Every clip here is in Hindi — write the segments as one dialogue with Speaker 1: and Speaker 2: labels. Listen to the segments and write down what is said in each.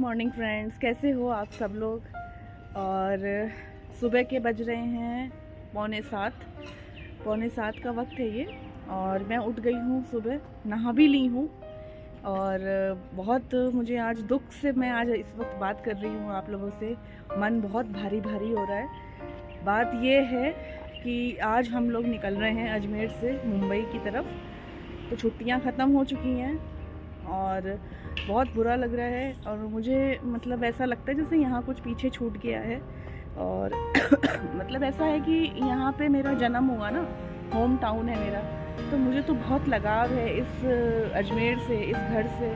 Speaker 1: मॉर्निंग फ्रेंड्स, कैसे हो आप सब लोग। और सुबह के बज रहे हैं पौने सात का वक्त है ये। और मैं उठ गई हूँ, सुबह नहा भी ली हूँ। और बहुत मुझे आज दुख से मैं आज इस वक्त बात कर रही हूँ आप लोगों से। मन बहुत भारी भारी हो रहा है। बात ये है कि आज हम लोग निकल रहे हैं अजमेर से मुंबई की तरफ। तो छुट्टियाँ ख़त्म हो चुकी हैं और बहुत बुरा लग रहा है। और मुझे मतलब ऐसा लगता है जैसे यहाँ कुछ पीछे छूट गया है। और मतलब ऐसा है कि यहाँ पे मेरा जन्म हुआ ना, होम टाउन है मेरा। तो मुझे तो बहुत लगाव है इस अजमेर से, इस घर से।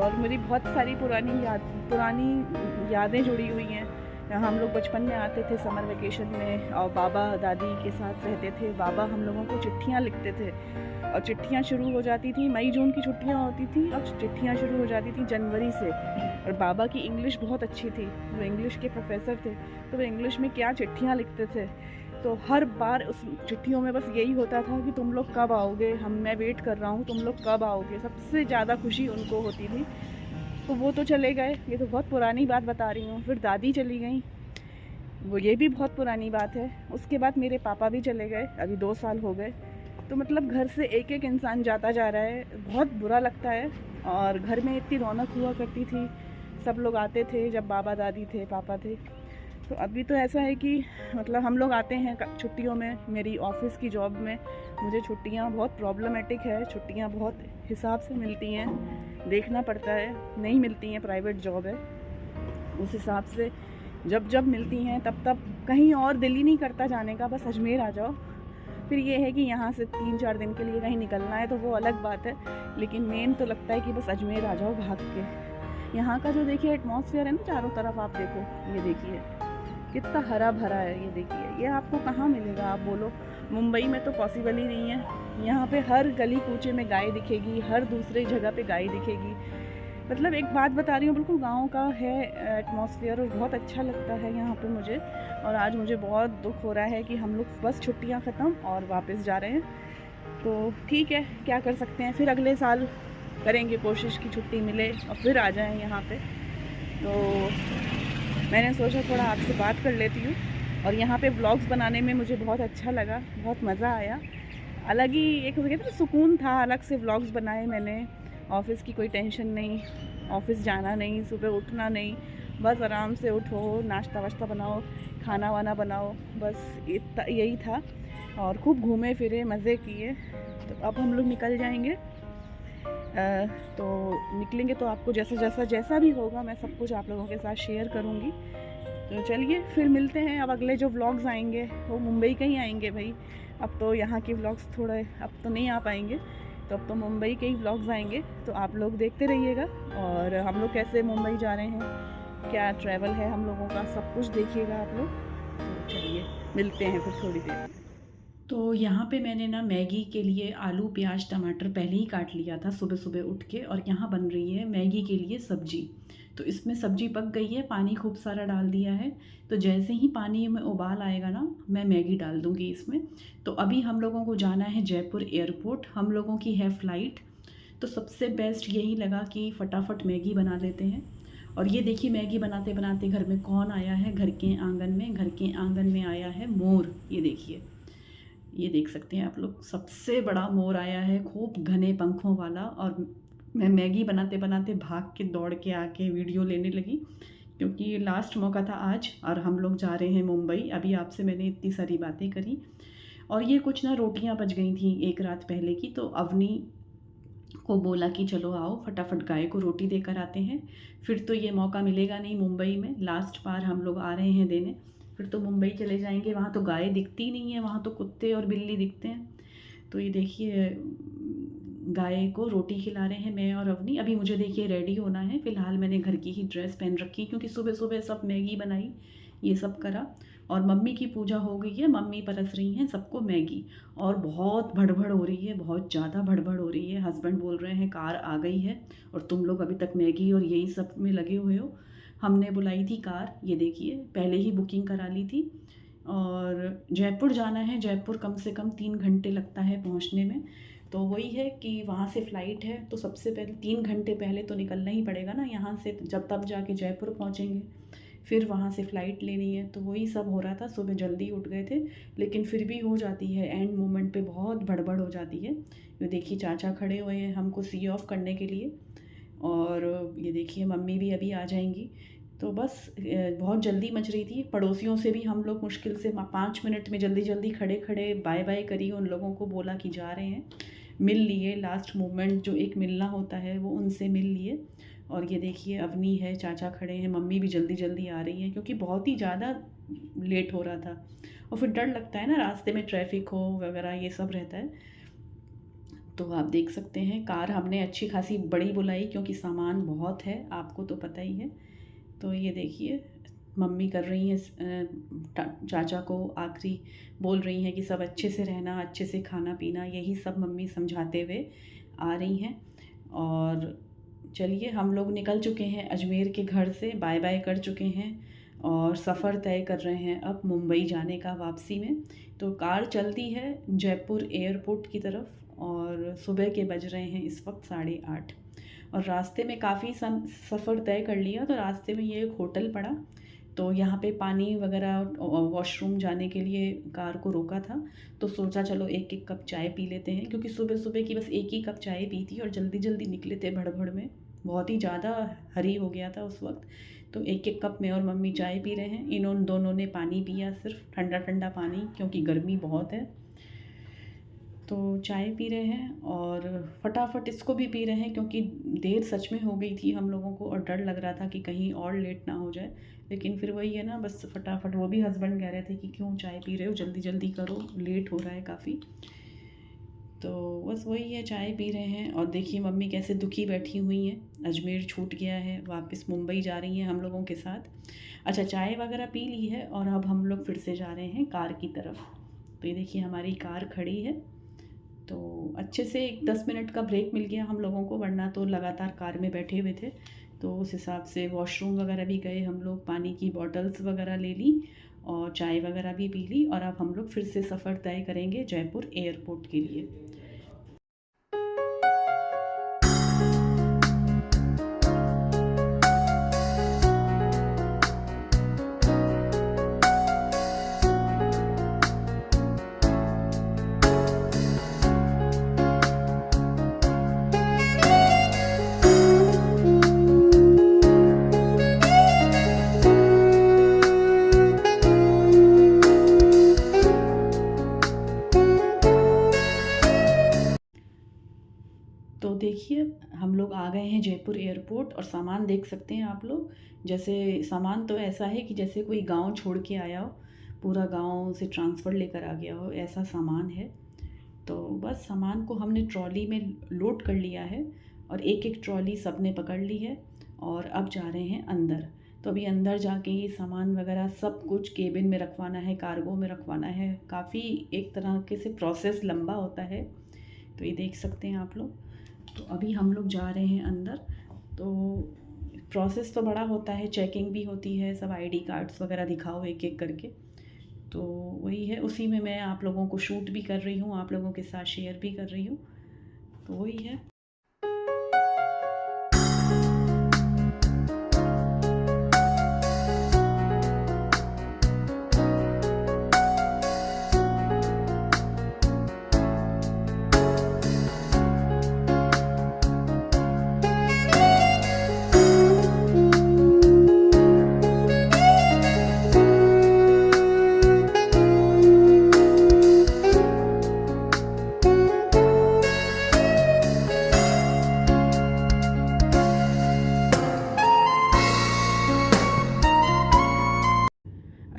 Speaker 1: और मेरी बहुत सारी पुरानी यादें जुड़ी हुई हैं। हम लोग बचपन में आते थे समर वेकेशन में और बाबा दादी के साथ रहते थे। बाबा हम लोगों को चिट्ठियाँ लिखते थे और चिट्ठियाँ शुरू हो जाती थी, मई जून की छुट्टियाँ होती थी और चिट्ठियाँ शुरू हो जाती थी जनवरी से। और बाबा की इंग्लिश बहुत अच्छी थी, वो इंग्लिश के प्रोफेसर थे। तो वो इंग्लिश में क्या चिट्ठियाँ लिखते थे। तो हर बार उस चिट्ठियों में बस यही होता था कि तुम लोग कब आओगे, मैं वेट कर रहा हूँ, तुम लोग कब आओगे। सबसे ज़्यादा खुशी उनको होती थी। तो वो तो चले गए, ये तो बहुत पुरानी बात बता रही हूँ। फिर दादी चली गई, वो ये भी बहुत पुरानी बात है। उसके बाद मेरे पापा भी चले गए, अभी 2 साल हो गए। तो मतलब घर से एक एक इंसान जाता जा रहा है, बहुत बुरा लगता है। और घर में इतनी रौनक हुआ करती थी, सब लोग आते थे जब बाबा दादी थे, पापा थे। तो अभी तो ऐसा है कि मतलब हम लोग आते हैं छुट्टियों में। मेरी ऑफिस की जॉब में मुझे छुट्टियां बहुत प्रॉब्लमेटिक है, छुट्टियां बहुत हिसाब से मिलती हैं, देखना पड़ता है, नहीं मिलती हैं, प्राइवेट जॉब है। उस हिसाब से जब जब मिलती हैं तब तब कहीं और दिल ही नहीं करता जाने का, बस अजमेर आ जाओ। फिर ये है कि यहाँ से 3-4 दिन के लिए कहीं निकलना है तो वो अलग बात है, लेकिन मेन तो लगता है कि बस अजमेर आ जाओ भाग के। यहाँ का जो देखिए एटमॉस्फेयर है ना, चारों तरफ आप देखो, ये देखिए कितना हरा भरा है। ये देखिए, ये आपको कहाँ मिलेगा आप बोलो। मुंबई में तो पॉसिबल ही नहीं है। यहाँ पे हर गली कूचे में गाय दिखेगी, हर दूसरे जगह पे गाय दिखेगी। मतलब एक बात बता रही हूँ, बिल्कुल गाँव का है एटमॉस्फेयर और बहुत अच्छा लगता है यहाँ पे मुझे। और आज मुझे बहुत दुख हो रहा है कि हम लोग बस छुट्टियाँ ख़त्म और वापस जा रहे हैं। तो ठीक है, क्या कर सकते हैं, फिर अगले साल करेंगे कोशिश की छुट्टी मिले और फिर आ जाएं यहाँ पे। तो मैंने सोचा थोड़ा आपसे बात कर लेती हूँ। और यहाँ पे व्लॉग्स बनाने में मुझे बहुत अच्छा लगा, बहुत मज़ा आया। अलग ही एक कहते हैं सुकून था, अलग से व्लॉग्स बनाए मैंने। ऑफ़िस की कोई टेंशन नहीं, ऑफ़िस जाना नहीं, सुबह उठना नहीं, बस आराम से उठो, नाश्ता वाश्ता बनाओ, खाना वाना बनाओ, बस यही था। और खूब घूमे फिरे, मज़े किए। तो अब हम लोग निकल जाएंगे। तो निकलेंगे तो आपको जैसा भी होगा मैं सब कुछ आप लोगों के साथ शेयर करूँगी। तो चलिए फिर मिलते हैं। अब अगले जो व्लॉग्स आएंगे वो मुंबई के ही आएंगे भाई। अब तो यहाँ के व्लॉग्स थोड़े अब तो नहीं आ पाएंगे, तो अब तो मुंबई के ही व्लॉग्स आएंगे। तो आप लोग देखते रहिएगा। और हम लोग कैसे मुंबई जा रहे हैं, क्या ट्रैवल है हम लोगों का, सब कुछ देखिएगा आप लोग। तो चलिए मिलते हैं फिर थोड़ी देर में। तो यहाँ पे मैंने ना मैगी के लिए आलू प्याज टमाटर पहले ही काट लिया था सुबह सुबह उठ के। और यहाँ बन रही है मैगी के लिए सब्जी। तो इसमें सब्जी पक गई है, पानी खूब सारा डाल दिया है। तो जैसे ही पानी में उबाल आएगा ना, मैं मैगी डाल दूँगी इसमें। तो अभी हम लोगों को जाना है जयपुर एयरपोर्ट, हम लोगों की है फ़्लाइट। तो सबसे बेस्ट यही लगा कि फटाफट मैगी बना लेते हैं। और ये देखिए मैगी बनाते बनाते घर में कौन आया है, घर के आंगन में आया है मोर। ये देखिए, ये देख सकते हैं आप लोग, सबसे बड़ा मोर आया है, खूब घने पंखों वाला। और मैं मैगी बनाते बनाते भाग के दौड़ के आके वीडियो लेने लगी, क्योंकि ये लास्ट मौका था आज और हम लोग जा रहे हैं मुंबई। अभी आपसे मैंने इतनी सारी बातें करी। और ये कुछ ना रोटियां बच गई थी एक रात पहले की, तो अवनी को बोला कि चलो आओ फटाफट गाय को रोटी देकर आते हैं। फिर तो ये मौका मिलेगा नहीं मुंबई में, लास्ट बार हम लोग आ रहे हैं देने। फिर तो मुंबई चले जाएंगे, वहाँ तो गाय दिखती नहीं है, वहाँ तो कुत्ते और बिल्ली दिखते हैं। तो ये देखिए गाय को रोटी खिला रहे हैं मैं और अवनी। अभी मुझे देखिए रेडी होना है। फ़िलहाल मैंने घर की ही ड्रेस पहन रखी, क्योंकि सुबह सुबह सब मैगी बनाई, ये सब करा। और मम्मी की पूजा हो गई है, मम्मी परस रही हैं सबको मैगी। और बहुत भड़बड़ हो रही है, बहुत ज़्यादा भड़बड़ हो रही है। हस्बैंड बोल रहे हैं कार आ गई है और तुम लोग अभी तक मैगी और यही सब में लगे हुए हो। हमने बुलाई थी कार, ये देखिए पहले ही बुकिंग करा ली थी। और जयपुर जाना है, जयपुर कम से कम 3 घंटे लगता है पहुंचने में। तो वही है कि वहाँ से फ़्लाइट है, तो सबसे पहले 3 घंटे पहले तो निकलना ही पड़ेगा ना यहाँ से, जब तब जाके जयपुर पहुँचेंगे, फिर वहाँ से फ़्लाइट लेनी है। तो वही सब हो रहा था, सुबह जल्दी उठ गए थे, लेकिन फिर भी हो जाती है एंड मोमेंट पे बहुत भड़बड़ हो जाती है। ये देखिए चाचा खड़े हुए हैं हमको सी ऑफ करने के लिए, और ये देखिए मम्मी भी अभी आ जाएंगी। तो बस बहुत जल्दी मच रही थी। पड़ोसियों से भी हम लोग मुश्किल से 5 मिनट में जल्दी जल्दी खड़े खड़े बाय बाय करी, उन लोगों को बोला कि जा रहे हैं, मिल लिए। लास्ट मोमेंट जो एक मिलना होता है वो उनसे मिल लिए। और ये देखिए अवनी है, चाचा खड़े हैं, मम्मी भी जल्दी जल्दी आ रही हैं, क्योंकि बहुत ही ज़्यादा लेट हो रहा था। और फिर डर लगता है ना, रास्ते में ट्रैफिक हो वगैरह ये सब रहता है। तो आप देख सकते हैं कार हमने अच्छी खासी बड़ी बुलाई, क्योंकि सामान बहुत है, आपको तो पता ही है। तो ये देखिए मम्मी कर रही हैं चाचा को आखिरी बोल रही हैं कि सब अच्छे से रहना, अच्छे से खाना पीना, यही सब मम्मी समझाते हुए आ रही हैं। और चलिए हम लोग निकल चुके हैं अजमेर के घर से, बाय बाय कर चुके हैं और सफ़र तय कर रहे हैं अब मुंबई जाने का वापसी में। तो कार चलती है जयपुर एयरपोर्ट की तरफ, और सुबह के बज रहे हैं इस वक्त 8:30। और रास्ते में काफ़ी सफ़र तय कर लिया, तो रास्ते में ये एक होटल पड़ा, तो यहाँ पे पानी वगैरह वॉशरूम जाने के लिए कार को रोका था। तो सोचा चलो एक एक कप चाय पी लेते हैं, क्योंकि सुबह सुबह की बस एक ही कप चाय पी थी और जल्दी जल्दी निकले थे भड़बड़ में, बहुत ही ज़्यादा हरी हो गया था उस वक्त। तो एक एक कप में और मम्मी चाय पी रहे हैं, इन्होंने दोनों ने पानी पिया, सिर्फ ठंडा ठंडा पानी, क्योंकि गर्मी बहुत है। तो चाय पी रहे हैं और फटाफट इसको भी पी रहे हैं, क्योंकि देर सच में हो गई थी हम लोगों को और डर लग रहा था कि कहीं और लेट ना हो जाए। लेकिन फिर वही है ना, बस फटाफट, वो भी हस्बैंड कह रहे थे कि क्यों चाय पी रहे हो, जल्दी जल्दी करो, लेट हो रहा है काफ़ी। तो बस वही है, चाय पी रहे हैं। और देखिए मम्मी कैसे दुखी बैठी हुई हैं, अजमेर छूट गया है, वापस मुंबई जा रही हैं हम लोगों के साथ। अच्छा, चाय वगैरह पी ली है और अब हम लोग फिर से जा रहे हैं कार की तरफ। तो ये देखिए हमारी कार खड़ी है। तो अच्छे से एक 10 मिनट का ब्रेक मिल गया हम लोगों को, वरना तो लगातार कार में बैठे हुए थे। तो उस हिसाब से वॉशरूम वगैरह भी गए हम लोग, पानी की बॉटल्स वगैरह ले ली और चाय वगैरह भी पी ली। और अब हम लोग फिर से सफ़र तय करेंगे जयपुर एयरपोर्ट के लिए। तो देखिए हम लोग आ गए हैं जयपुर एयरपोर्ट, और सामान देख सकते हैं आप लोग। जैसे सामान तो ऐसा है कि जैसे कोई गांव छोड़ के आया हो, पूरा गांव से ट्रांसफ़र लेकर आ गया हो, ऐसा सामान है। तो बस सामान को हमने ट्रॉली में लोड कर लिया है, और एक एक ट्रॉली सब ने पकड़ ली है, और अब जा रहे हैं अंदर। तो अभी अंदर जाके ये सामान वगैरह सब कुछ केबिन में रखवाना है, कार्गो में रखवाना है, काफ़ी एक तरह के से प्रोसेस लंबा होता है। तो ये देख सकते हैं आप लोग। तो अभी हम लोग जा रहे हैं अंदर। तो प्रोसेस तो बड़ा होता है, चेकिंग भी होती है, सब आईडी कार्ड्स वगैरह दिखाओ एक एक करके। तो वही है, उसी में मैं आप लोगों को शूट भी कर रही हूँ, आप लोगों के साथ शेयर भी कर रही हूँ। तो वही है।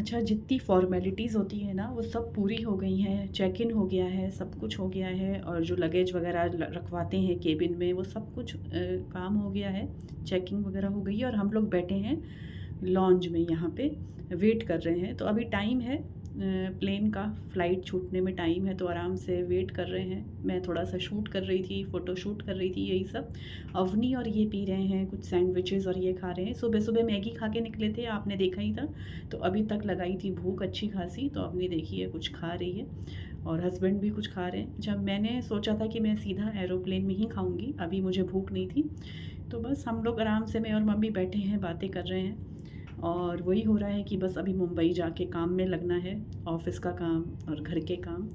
Speaker 1: अच्छा, जितनी फॉर्मेलिटीज़ होती है ना वो सब पूरी हो गई हैं, चेक इन हो गया है, सब कुछ हो गया है, और जो लगेज वगैरह रखवाते हैं केबिन में वो सब कुछ काम हो गया है, चेकिंग वगैरह हो गई है। और हम लोग बैठे हैं लॉन्ज में, यहाँ पे वेट कर रहे हैं। तो अभी टाइम है प्लेन का, फ़्लाइट छूटने में टाइम है, तो आराम से वेट कर रहे हैं। मैं थोड़ा सा शूट कर रही थी, फ़ोटो शूट कर रही थी, यही सब। अवनी और ये पी रहे हैं कुछ सैंडविचेस और ये खा रहे हैं। सुबह सुबह मैगी खा के निकले थे, आपने देखा ही था। तो अभी तक लगाई थी भूख अच्छी खासी, तो अवनी देखिए कुछ खा रही है। और हस्बैंड भी कुछ खा रहे हैं। जब मैंने सोचा था कि मैं सीधा एरोप्लेन में ही खाऊंगी, अभी मुझे भूख नहीं थी, तो बस हम लोग आराम से मैं और मम्मी बैठे हैं, बातें कर रहे हैं। और वही हो रहा है कि बस अभी मुंबई जाके काम में लगना है, ऑफ़िस का काम और घर के काम।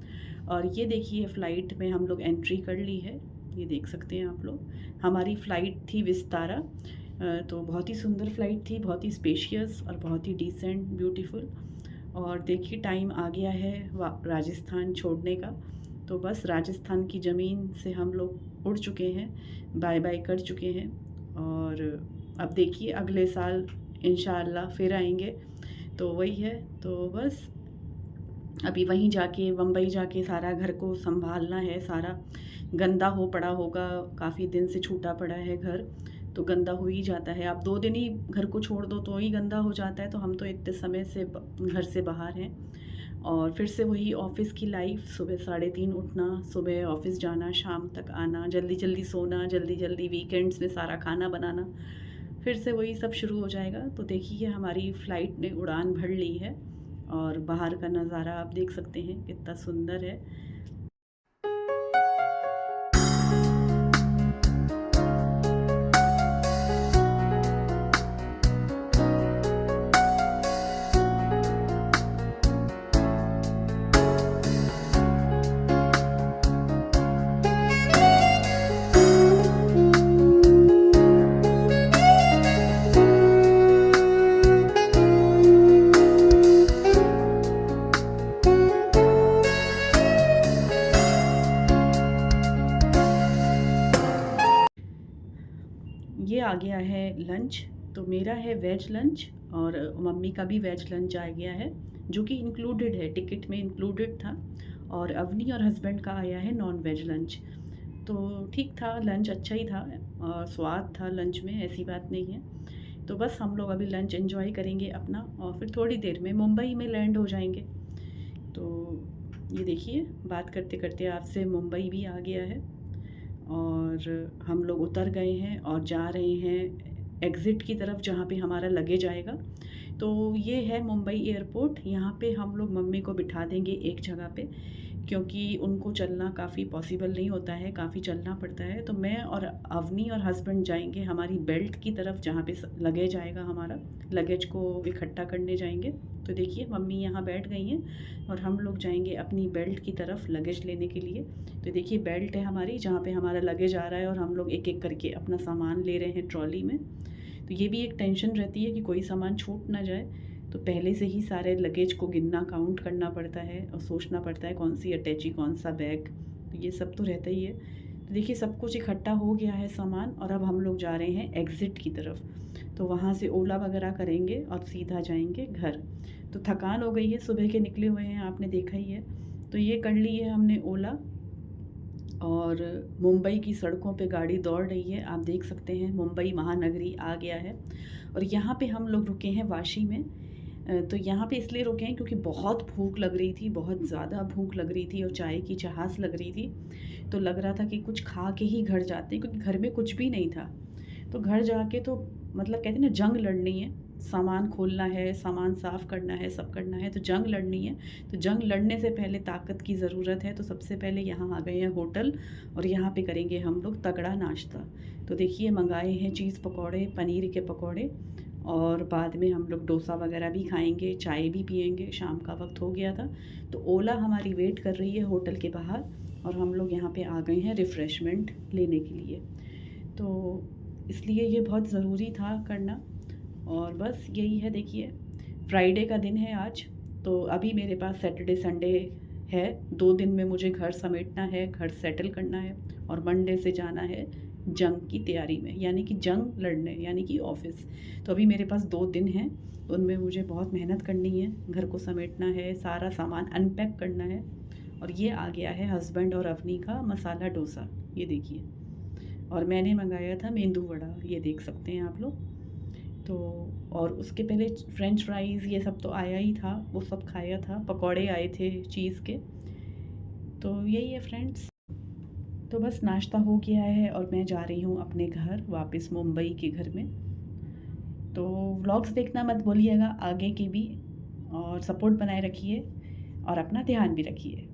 Speaker 1: और ये देखिए फ़्लाइट में हम लोग एंट्री कर ली है, ये देख सकते हैं आप लोग। हमारी फ़्लाइट थी विस्तारा, तो बहुत ही सुंदर फ़्लाइट थी, बहुत ही स्पेशियस और बहुत ही डिसेंट ब्यूटीफुल। और देखिए टाइम आ गया है राजस्थान छोड़ने का। तो बस राजस्थान की ज़मीन से हम लोग उड़ चुके हैं, बाय बाय कर चुके हैं। और अब देखिए अगले साल इंशाअल्लाह फिर आएंगे। तो वही है, तो बस अभी वहीं जाके मुंबई जाके सारा घर को संभालना है। सारा गंदा हो पड़ा होगा, काफ़ी दिन से छूटा पड़ा है घर, तो गंदा हो ही जाता है। आप 2 दिन ही घर को छोड़ दो तो ही गंदा हो जाता है। तो हम तो इतने समय से घर से बाहर हैं। और फिर से वही ऑफ़िस की लाइफ, सुबह 3:30 उठना, सुबह ऑफ़िस जाना, शाम तक आना, जल्दी जल्दी सोना, जल्दी जल्दी वीकेंड्स में सारा खाना बनाना, फिर से वही सब शुरू हो जाएगा। तो देखिए हमारी फ़्लाइट ने उड़ान भर ली है और बाहर का नज़ारा आप देख सकते हैं कितना सुंदर है। ये आ गया है लंच, तो मेरा है वेज लंच और मम्मी का भी वेज लंच आ गया है, जो कि इंक्लूडेड है, टिकट में इंक्लूडेड था। और अवनी और हस्बैंड का आया है नॉन वेज लंच। तो ठीक था, लंच अच्छा ही था और स्वाद था लंच में, ऐसी बात नहीं है। तो बस हम लोग अभी लंच एंजॉय करेंगे अपना और फिर थोड़ी देर में मुंबई में लैंड हो जाएंगे। तो ये देखिए बात करते करते आपसे मुंबई भी आ गया है और हम लोग उतर गए हैं और जा रहे हैं एग्ज़िट की तरफ, जहाँ पे हमारा लगेज आएगा। तो ये है मुंबई एयरपोर्ट। यहाँ पे हम लोग मम्मी को बिठा देंगे एक जगह पे, क्योंकि उनको चलना काफ़ी पॉसिबल नहीं होता है, काफ़ी चलना पड़ता है। तो मैं और अवनी और हस्बैंड जाएंगे हमारी बेल्ट की तरफ, जहाँ पे लगेज आएगा हमारा, लगेज को इकट्ठा करने जाएंगे। तो देखिए मम्मी यहाँ बैठ गई हैं और हम लोग जाएंगे अपनी बेल्ट की तरफ लगेज लेने के लिए। तो देखिए बेल्ट है हमारी, जहाँ पे हमारा लगेज आ रहा है और हम लोग एक एक करके अपना सामान ले रहे हैं ट्रॉली में। तो ये भी एक टेंशन रहती है कि कोई सामान छूट ना जाए, तो पहले से ही सारे लगेज को गिनना, काउंट करना पड़ता है और सोचना पड़ता है कौन सी अटैची, कौन सा बैग, तो ये सब तो रहता ही है। तो देखिए सब कुछ इकट्ठा हो गया है सामान और अब हम लोग जा रहे हैं एग्ज़िट की तरफ। तो वहाँ से ओला वगैरह करेंगे और सीधा जाएंगे घर। तो थकान हो गई है, सुबह के निकले हुए हैं, आपने देखा ही है। तो ये कर ली है हमने ओला और मुंबई की सड़कों पे गाड़ी दौड़ रही है, आप देख सकते हैं मुंबई महानगरी आ गया है। और यहाँ पे हम लोग रुके हैं वाशी में। तो यहाँ पे इसलिए रुके हैं क्योंकि बहुत भूख लग रही थी, बहुत ज़्यादा भूख लग रही थी और चाय की चाहत लग रही थी। तो लग रहा था कि कुछ खा के ही घर जाते हैं, क्योंकि घर में कुछ भी नहीं था। तो घर जाके तो मतलब कहते हैं ना, जंग लड़नी है, सामान खोलना है, सामान साफ़ करना है, सब करना है, तो जंग लड़नी है। तो जंग लड़ने से पहले ताकत की ज़रूरत है। तो सबसे पहले यहाँ आ गए हैं होटल और यहाँ पे करेंगे हम लोग तगड़ा नाश्ता। तो देखिए मंगाए हैं चीज़ पकौड़े, पनीर के पकौड़े, और बाद में हम लोग डोसा वगैरह भी खाएंगे, चाय भी पियेंगे, शाम का वक्त हो गया था। तो ओला हमारी वेट कर रही है होटल के बाहर और हम लोग यहाँ पे आ गए हैं रिफ़्रेशमेंट लेने के लिए। तो इसलिए ये बहुत ज़रूरी था करना। और बस यही है, देखिए फ्राइडे का दिन है आज। तो अभी मेरे पास सैटरडे संडे है, 2 दिन में मुझे घर समेटना है, घर सेटल करना है और मंडे से जाना है जंग की तैयारी में, यानी कि जंग लड़ने, यानी कि ऑफ़िस। तो अभी मेरे पास 2 दिन हैं, उनमें मुझे बहुत मेहनत करनी है, घर को समेटना है, सारा सामान अनपैक करना है। और ये आ गया है हस्बैंड और अवनी का मसाला डोसा, ये देखिए। और मैंने मंगाया था मेंदू वड़ा, ये देख सकते हैं आप लोग। तो और उसके पहले फ्रेंच फ्राइज़ ये सब तो आया ही था, वो सब खाया था, पकौड़े आए थे चीज़ के। तो यही है फ्रेंड्स। तो बस नाश्ता हो गया है और मैं जा रही हूँ अपने घर वापस, मुंबई के घर में। तो व्लॉग्स देखना मत भूलिएगा आगे की भी, और सपोर्ट बनाए रखिए और अपना ध्यान भी रखिए।